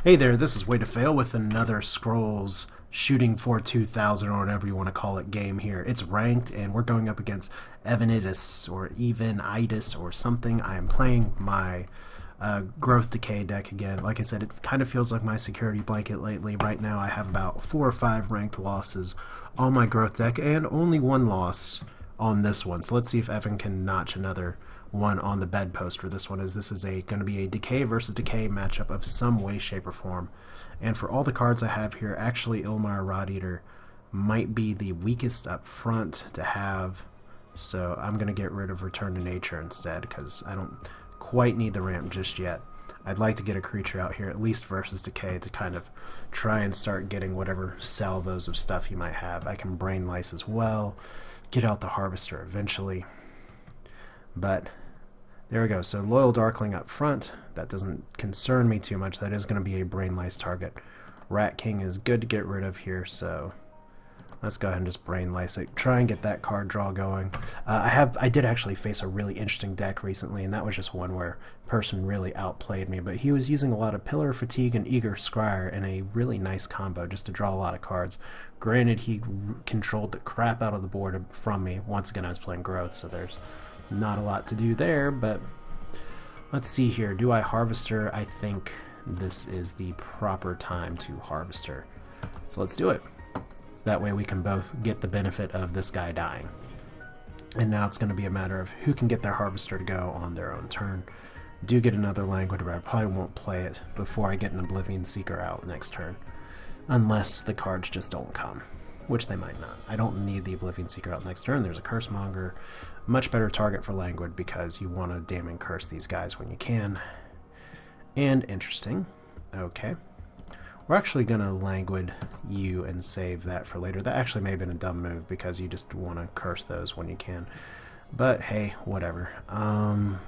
Hey there, this is Way to Fail with another Scrolls Shooting for 2000 or whatever you want to call it game here. It's ranked and we're going up against Evanitis or Evenitis or something. I am playing my Growth Decay deck again. Like I said, it kind of feels like my security blanket lately. Right now I have about 4 or 5 ranked losses on my Growth deck and only 1 loss on this one. So let's see if Evan can notch another one on the bedpost for this one. This is going to be a Decay versus Decay matchup of some way, shape, or form. And for all the cards I have here, actually Ilmar Rod Eater might be the weakest up front to have. So I'm going to get rid of Return to Nature instead because I don't quite need the ramp just yet. I'd like to get a creature out here, at least versus Decay, to kind of try and start getting whatever salvos of stuff he might have. I can Brain Lice as well, get out the Harvester eventually. But there we go. So Loyal Darkling up front. That doesn't concern me too much. That is going to be a Brain Lice target. Rat King is good to get rid of here, so let's go ahead and just Brain Lice it. Try and get that card draw going. I did actually face a really interesting deck recently, and that was just one where a person really outplayed me. But he was using a lot of Pillar Fatigue and Eager Scryer in a really nice combo just to draw a lot of cards. Granted, he controlled the crap out of the board from me. Once again, I was playing Growth, so there's not a lot to do there, but let's see here. Do I Harvester? I think this is the proper time to Harvester. So let's do it. So that way we can both get the benefit of this guy dying. And now it's going to be a matter of who can get their Harvester to go on their own turn. Do get another Languid, but I probably won't play it before I get an Oblivion Seeker out next turn. Unless the cards just don't come, which they might not. I don't need the Oblivion Seeker out next turn. There's a Cursemonger. Much better target for Languid because you want to damn and curse these guys when you can. And interesting. Okay. We're actually going to Languid you and save that for later. That actually may have been a dumb move because you just want to curse those when you can. But hey, whatever. And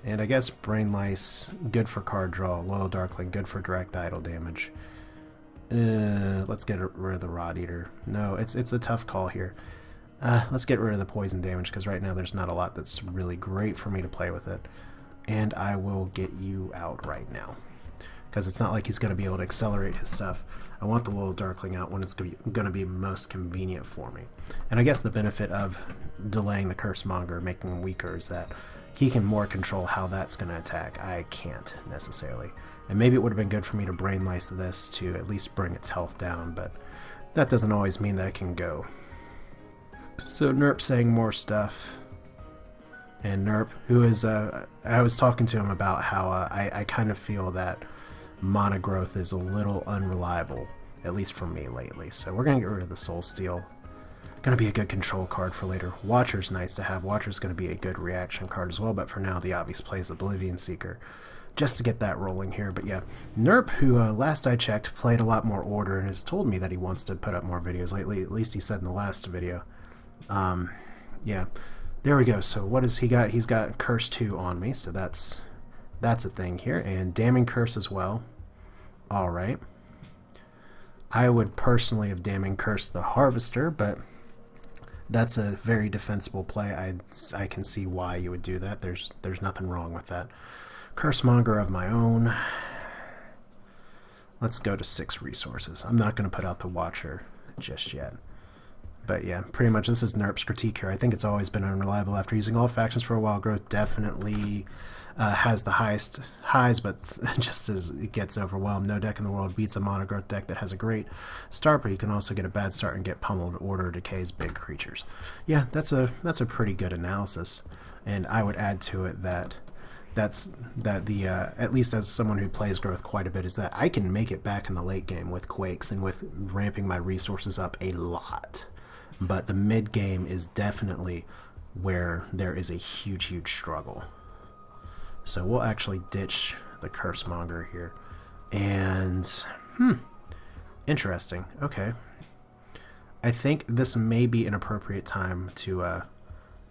I guess Brain Lice, good for card draw. Loyal Darkling, good for direct idle damage. Let's get rid of the Rod Eater. No, it's a tough call here. Let's get rid of the poison damage because right now there's not a lot that's really great for me to play with it. And I will get you out right now because it's not like he's going to be able to accelerate his stuff. I want the Loyal Darkling out when it's going to be most convenient for me. And I guess the benefit of delaying the Cursemonger, making him weaker, is that he can more control how that's going to attack. I can't necessarily. And maybe it would have been good for me to Brain Lice this to at least bring its health down, but that doesn't always mean that it can go. So Nerp saying more stuff. And Nerp, who is, I was talking to him about how I kind of feel that Mana Growth is a little unreliable, at least for me lately. So we're going to get rid of the Soul Steal. Going to be a good control card for later. Watcher's nice to have. Watcher's going to be a good reaction card as well, but for now the obvious play is Oblivion Seeker, just to get that rolling here. But yeah, Nerp, who last I checked played a lot more Order and has told me that he wants to put up more videos lately, at least he said in the last video. Yeah, there we go. So what has he got? He's got Curse 2 on me, so that's a thing here, and Damning Curse as well. Alright. I would personally have Damning Curse the Harvester, but that's a very defensible play. I can see why you would do that. There's nothing wrong with that. Cursemonger of my own. Let's go to 6 resources. I'm not going to put out the Watcher just yet. But yeah, pretty much this is Nerp's critique here. I think it's always been unreliable after using all factions for a while. Growth definitely has the highest highs, but just as it gets overwhelmed, no deck in the world beats a Mono Growth deck that has a great start, but you can also get a bad start and get pummeled. Order decays big creatures. Yeah, that's a pretty good analysis, and I would add to it that at least as someone who plays Growth quite a bit, is that I can make it back in the late game with Quakes and with ramping my resources up a lot. But the mid game is definitely where there is a huge struggle. So we'll actually ditch the Cursemonger here. And interesting. Okay. I think this may be an appropriate time to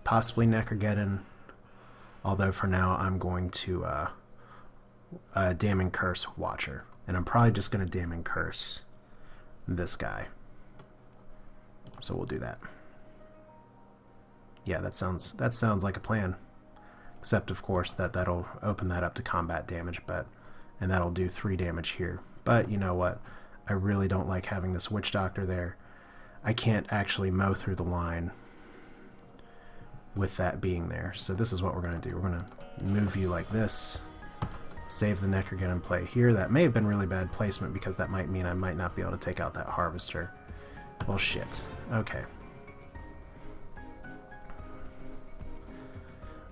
possibly Necrogeddon. Although for now I'm going to Damning Curse Watcher. And I'm probably just going to Damning Curse this guy. So we'll do that. Yeah, that sounds like a plan. Except, of course, that'll open that up to combat damage, but and that'll do 3 damage here. But you know what? I really don't like having this Witch Doctor there. I can't actually mow through the line with that being there. So this is what we're going to do. We're going to move you like this. Save the Necrogeddon play here. That may have been really bad placement because that might mean I might not be able to take out that Harvester. Well, shit. Okay.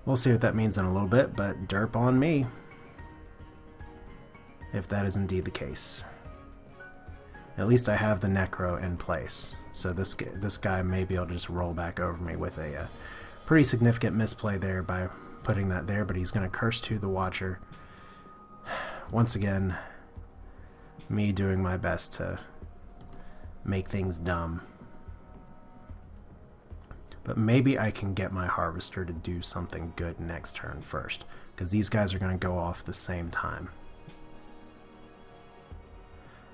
We'll see what that means in a little bit, but derp on me if that is indeed the case. At least I have the Necro in place, so this guy may be able to just roll back over me with a pretty significant misplay there by putting that there, but he's going to curse to the Watcher. Once again, me doing my best to make things dumb. But maybe I can get my Harvester to do something good next turn first, because these guys are going to go off the same time.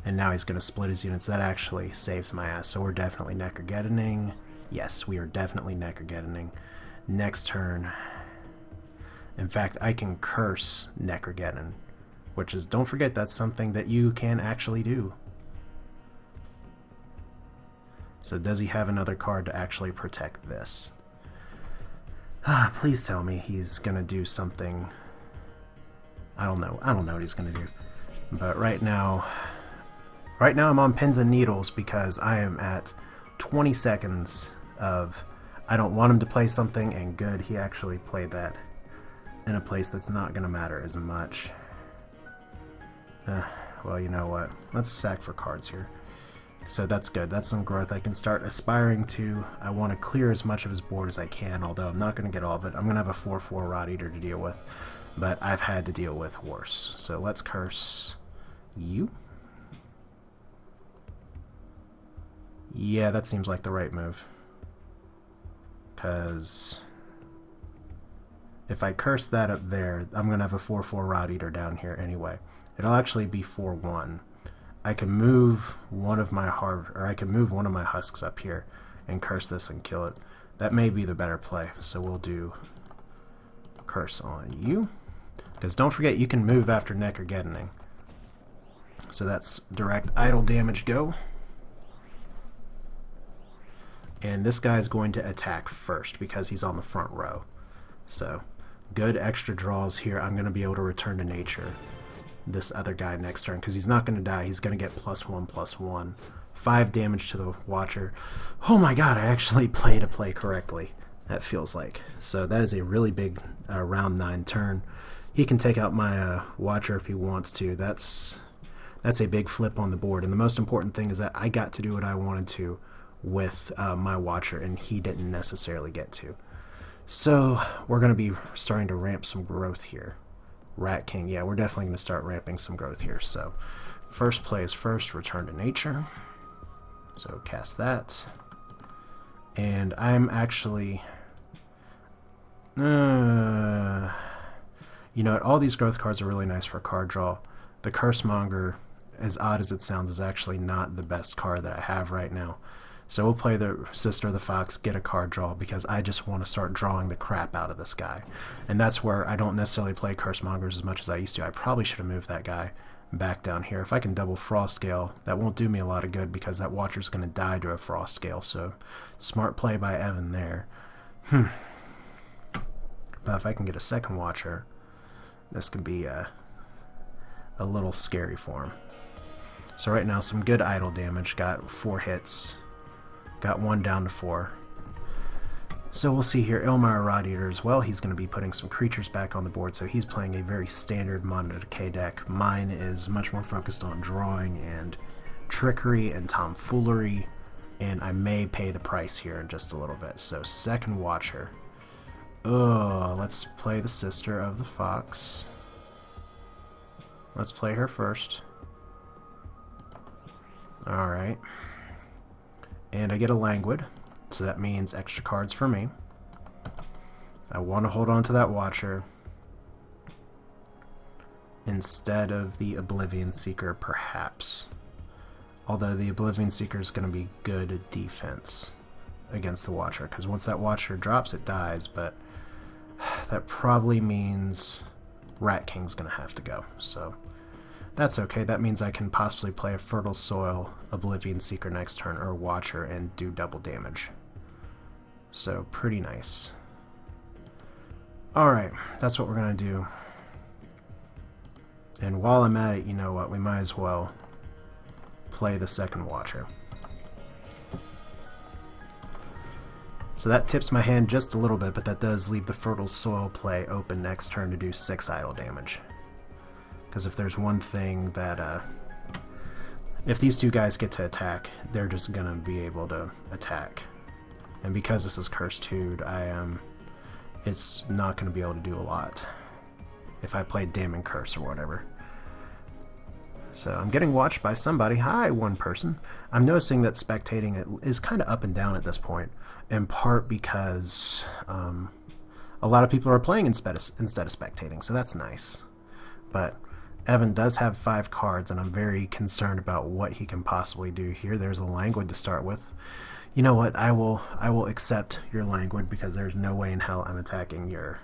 And now he's going to split his units. That actually saves my ass. So we're definitely Necrogeddoning. Yes, we are definitely Necrogeddoning. Next turn. In fact, I can curse Necrogeddon, which is, don't forget, that's something that you can actually do. So does he have another card to actually protect this? Please tell me he's going to do something. I don't know. I don't know what he's going to do. But right now I'm on pins and needles because I am at 20 seconds of I don't want him to play something, and good, he actually played that in a place that's not going to matter as much. Well, you know what? Let's sack for cards here. So that's good. That's some growth I can start aspiring to. I want to clear as much of his board as I can, although I'm not going to get all of it. I'm going to have a 4/4 Rot Eater to deal with, but I've had to deal with worse. So let's curse you. Yeah, that seems like the right move. Because if I curse that up there, I'm going to have a 4/4 Rot Eater down here anyway. It'll actually be 4/1. I can move one of my husks up here and curse this and kill it. That may be the better play. So we'll do curse on you. Because don't forget, you can move after Necrogeddoning. So that's direct idle damage go. And this guy's going to attack first because he's on the front row. So good extra draws here. I'm going to be able to return to nature this other guy next turn because he's not going to die. He's going to get +1/+1. 5 damage to the Watcher. Oh my god, I actually played a play correctly. That feels like. So that is a really big round 9 turn. He can take out my Watcher if he wants to. That's a big flip on the board. And the most important thing is that I got to do what I wanted to with my Watcher, and he didn't necessarily get to. So we're going to be starting to ramp some growth here. Rat King, yeah, we're definitely going to start ramping some growth here. So first play is first, return to nature. So cast that. And I'm actually... you know what, all these growth cards are really nice for card draw. The Cursemonger, as odd as it sounds, is actually not the best card that I have right now. So we'll play the Sister of the Fox, get a card draw, because I just want to start drawing the crap out of this guy. And that's where I don't necessarily play Cursemongers as much as I used to. I probably should have moved that guy back down here. If I can double Frostgale, that won't do me a lot of good because that Watcher's going to die to a Frostgale. So smart play by Evan there. But if I can get a second Watcher, this could be a little scary for him. So right now, some good idle damage. Got 4 hits. Got 1 down to 4. So we'll see here. Ilmar Rot Eater as well. He's going to be putting some creatures back on the board, so he's playing a very standard Mono Decay deck. Mine is much more focused on drawing and trickery and tomfoolery, and I may pay the price here in just a little bit. So second Watcher. Let's play the Sister of the Fox. Let's play her first. Alright. And I get a Languid, so that means extra cards for me. I want to hold on to that Watcher instead of the Oblivion Seeker, perhaps. Although the Oblivion Seeker is going to be good defense against the Watcher, because once that Watcher drops, it dies, but that probably means Rat King's going to have to go. So That's okay. That means I can possibly play a Fertile Soil, Oblivion Seeker next turn, or Watcher, and do double damage. So, pretty nice. Alright, that's what we're going to do. And while I'm at it, you know what, we might as well play the second Watcher. So that tips my hand just a little bit, but that does leave the Fertile Soil play open next turn to do 6 idle damage. Because if there's one thing that, if these two guys get to attack, they're just going to be able to attack. And because this is Cursed 2'd, it's not going to be able to do a lot if I played Damn Curse or whatever. So I'm getting watched by somebody. Hi, one person. I'm noticing that spectating is kind of up and down at this point, in part because a lot of people are playing instead of spectating, so that's nice. But Evan does have 5 cards, and I'm very concerned about what he can possibly do here. There's a Languid to start with. You know what? I will accept your Languid because there's no way in hell I'm attacking your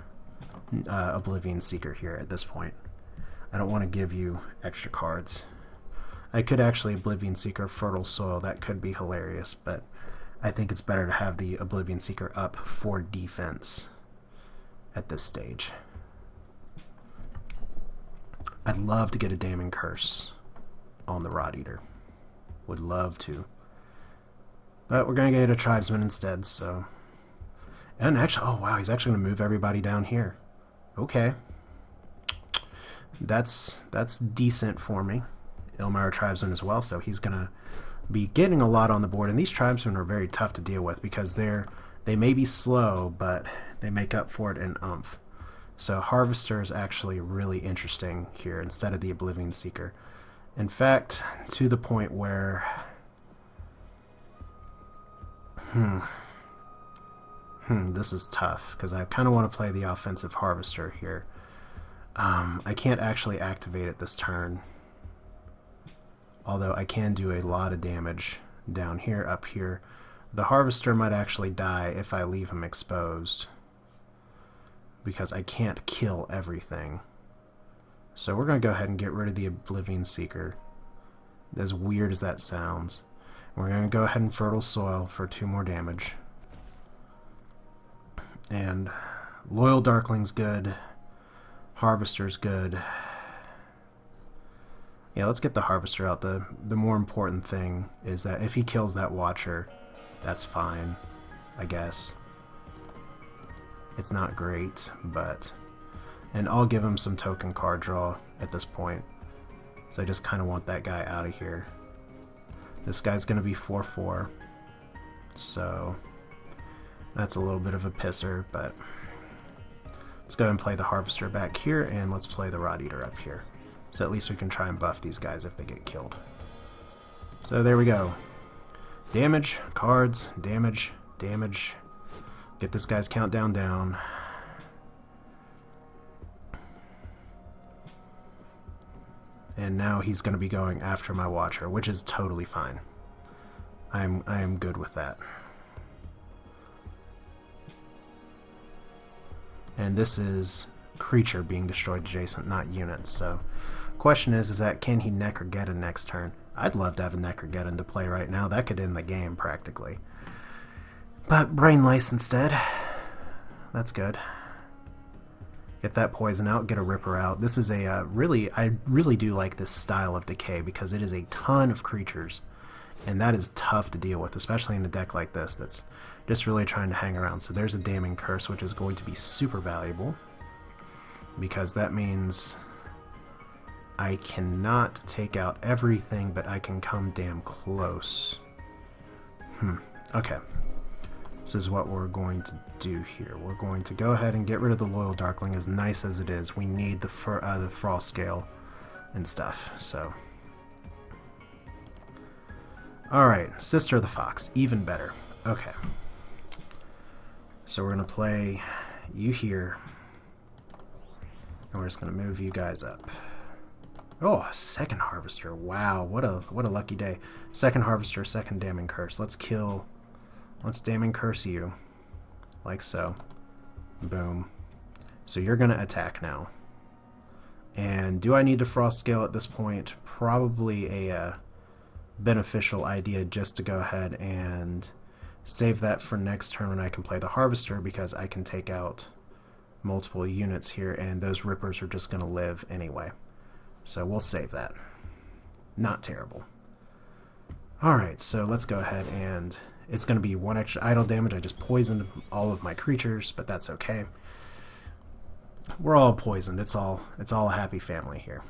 Oblivion Seeker here at this point. I don't want to give you extra cards. I could actually Oblivion Seeker Fertile Soil. That could be hilarious, but I think it's better to have the Oblivion Seeker up for defense at this stage. I'd love to get a Damn Curse on the Rod Eater. Would love to. But we're going to get a Tribesman instead, so... And actually, oh wow, he's actually going to move everybody down here. Okay. That's decent for me. Ilmar Tribesman as well, so he's going to be getting a lot on the board. And these Tribesmen are very tough to deal with because they may be slow, but they make up for it in oomph. So Harvester is actually really interesting here instead of the Oblivion Seeker. In fact, to the point where... this is tough, because I kind of want to play the offensive Harvester here. I can't actually activate it this turn, although I can do a lot of damage down here, up here. The Harvester might actually die if I leave him exposed, because I can't kill everything. So we're going to go ahead and get rid of the Oblivion Seeker, as weird as that sounds. We're going to go ahead and Fertile Soil for 2 more damage. And Loyal Darkling's good. Harvester's good. Yeah, let's get the Harvester out. The more important thing is that if he kills that Watcher, that's fine, I guess. It's not great, but... And I'll give him some token card draw at this point. So I just kind of want that guy out of here. This guy's going to be 4/4. So that's a little bit of a pisser, but let's go ahead and play the Harvester back here, and let's play the Rod Eater up here. So at least we can try and buff these guys if they get killed. So there we go. Damage, cards, damage, damage. Get this guy's countdown down. And now he's going to be going after my Watcher, which is totally fine. I am good with that. And this is creature being destroyed adjacent, not units. So, question is that can he Necrogeddon next turn? I'd love to have a Necrogeddon to play right now. That could end the game practically. But Brain Lice instead. That's good. Get that poison out, get a Ripper out. This is a I really do like this style of Decay because it is a ton of creatures, and that is tough to deal with, especially in a deck like this that's just really trying to hang around. So there's a Damning Curse, which is going to be super valuable because that means I cannot take out everything, but I can come damn close. Okay. This is what we're going to do here. We're going to go ahead and get rid of the Loyal Darkling, as nice as it is. We need the Frost Scale and stuff, so. Alright, Sister of the Fox, even better. Okay. So we're going to play you here, and we're just going to move you guys up. Oh, second Harvester. Wow, what a lucky day. Second Harvester, second Damning Curse. Let's Damning Curse you. Like so. Boom. So you're going to attack now. And do I need to frost scale at this point? Probably a beneficial idea just to go ahead and save that for next turn when I can play the Harvester, because I can take out multiple units here and those Rippers are just going to live anyway. So we'll save that. Not terrible. Alright, so let's go ahead and it's going to be 1 extra idle damage. I just poisoned all of my creatures, but that's okay. We're all poisoned. It's all a happy family here.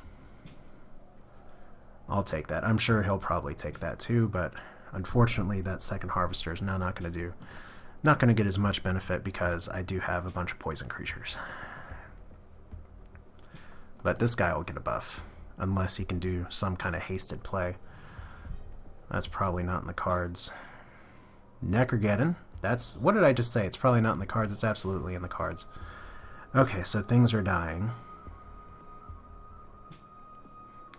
I'll take that. I'm sure he'll probably take that too, but unfortunately that second Harvester is now not going to get as much benefit because I do have a bunch of poison creatures. But this guy will get a buff unless he can do some kind of hasted play. That's probably not in the cards. Necrogeddon. That's, what did I just say? It's probably not in the cards. It's absolutely in the cards. Okay, so things are dying.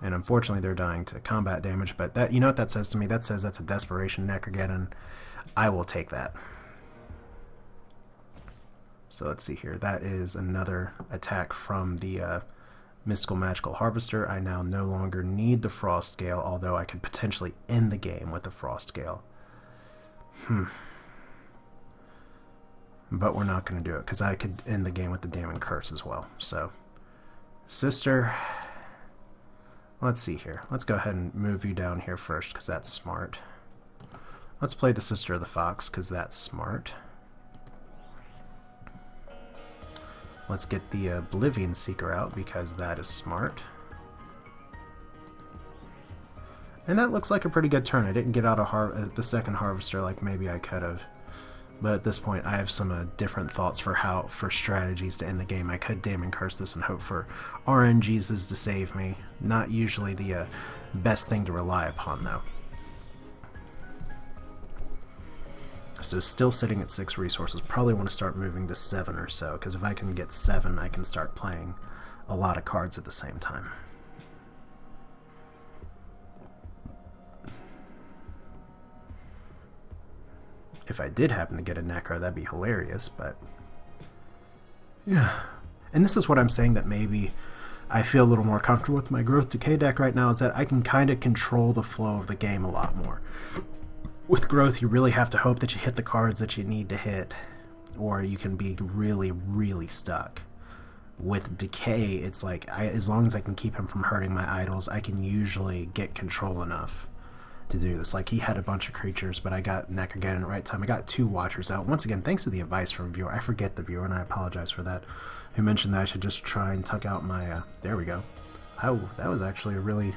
And unfortunately they're dying to combat damage, but that, you know what that says to me? That says that's a Desperation Necrogeddon. I will take that. So let's see here. That is another attack from the Mystical Magical Harvester. I now no longer need the Frost Gale, although I could potentially end the game with the Frost Gale. But we're not going to do it, because I could end the game with the Damning Curse as well. So, Sister, let's see here. Let's go ahead and move you down here first, because that's smart. Let's play the Sister of the Fox, because that's smart. Let's get the Oblivion Seeker out, because that is smart. And that looks like a pretty good turn. I didn't get out the second Harvester like maybe I could have. But at this point, I have some different thoughts for strategies to end the game. I could Damning Curse this and hope for RNGs to save me. Not usually the best thing to rely upon, though. So still sitting at 6 resources. Probably want to start moving to 7 or so, because if I can get 7, I can start playing a lot of cards at the same time. If I did happen to get a Necro, that'd be hilarious, but yeah. And this is what I'm saying, that maybe I feel a little more comfortable with my Growth Decay deck right now, is that I can kind of control the flow of the game a lot more. With Growth, you really have to hope that you hit the cards that you need to hit, or you can be really, really stuck. With Decay, it's like, as long as I can keep him from hurting my idols, I can usually get control enough to do this. Like, he had a bunch of creatures, but I got Necrogeddon at the right time. I got 2 Watchers out. Once again, thanks to the advice from a viewer. I forget the viewer, and I apologize for that, who mentioned that I should just try and tuck out my, there we go. Oh, that was actually a really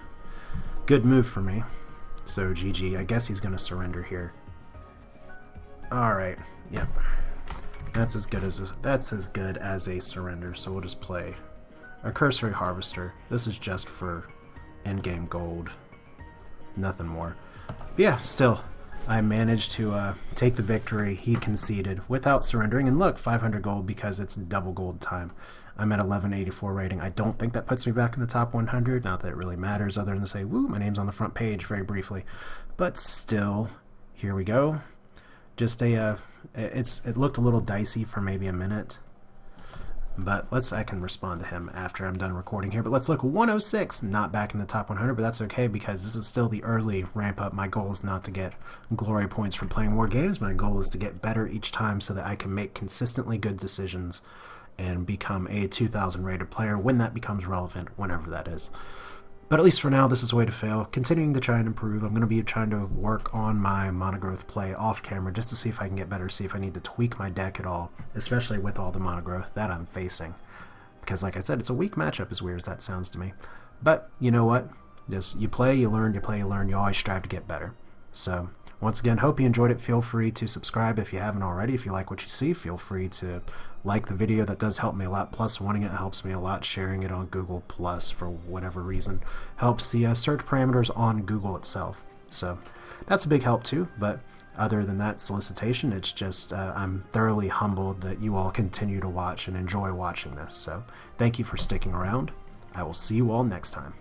good move for me. So, GG. I guess he's going to surrender here. Alright, yep. That's as good as a surrender, so we'll just play a Cursory Harvester. This is just for endgame gold. Nothing more. But yeah, still, I managed to take the victory. He conceded without surrendering. And look, 500 gold because it's double gold time. I'm at 1184 rating. I don't think that puts me back in the top 100. Not that it really matters, other than to say, woo, my name's on the front page very briefly. But still, here we go. Just it looked a little dicey for maybe a minute. But I can respond to him after I'm done recording here. But let's look, 106, not back in the top 100, but that's okay because this is still the early ramp up. My goal is not to get glory points from playing more games. My goal is to get better each time so that I can make consistently good decisions and become a 2000 rated player when that becomes relevant, whenever that is. But at least for now, this is a way to fail. Continuing to try and improve. I'm going to be trying to work on my monogrowth play off camera just to see if I can get better, see if I need to tweak my deck at all, especially with all the monogrowth that I'm facing. Because like I said, it's a weak matchup, as weird as that sounds to me. But you know what? Just you play, you learn, you play, you learn. You always strive to get better. So once again, hope you enjoyed it. Feel free to subscribe if you haven't already. If you like what you see, feel free to like the video. That does help me a lot. Plus, wanting it helps me a lot. Sharing it on Google Plus for whatever reason helps the search parameters on Google itself. So that's a big help too. But other than that solicitation, it's just I'm thoroughly humbled that you all continue to watch and enjoy watching this. So thank you for sticking around. I will see you all next time.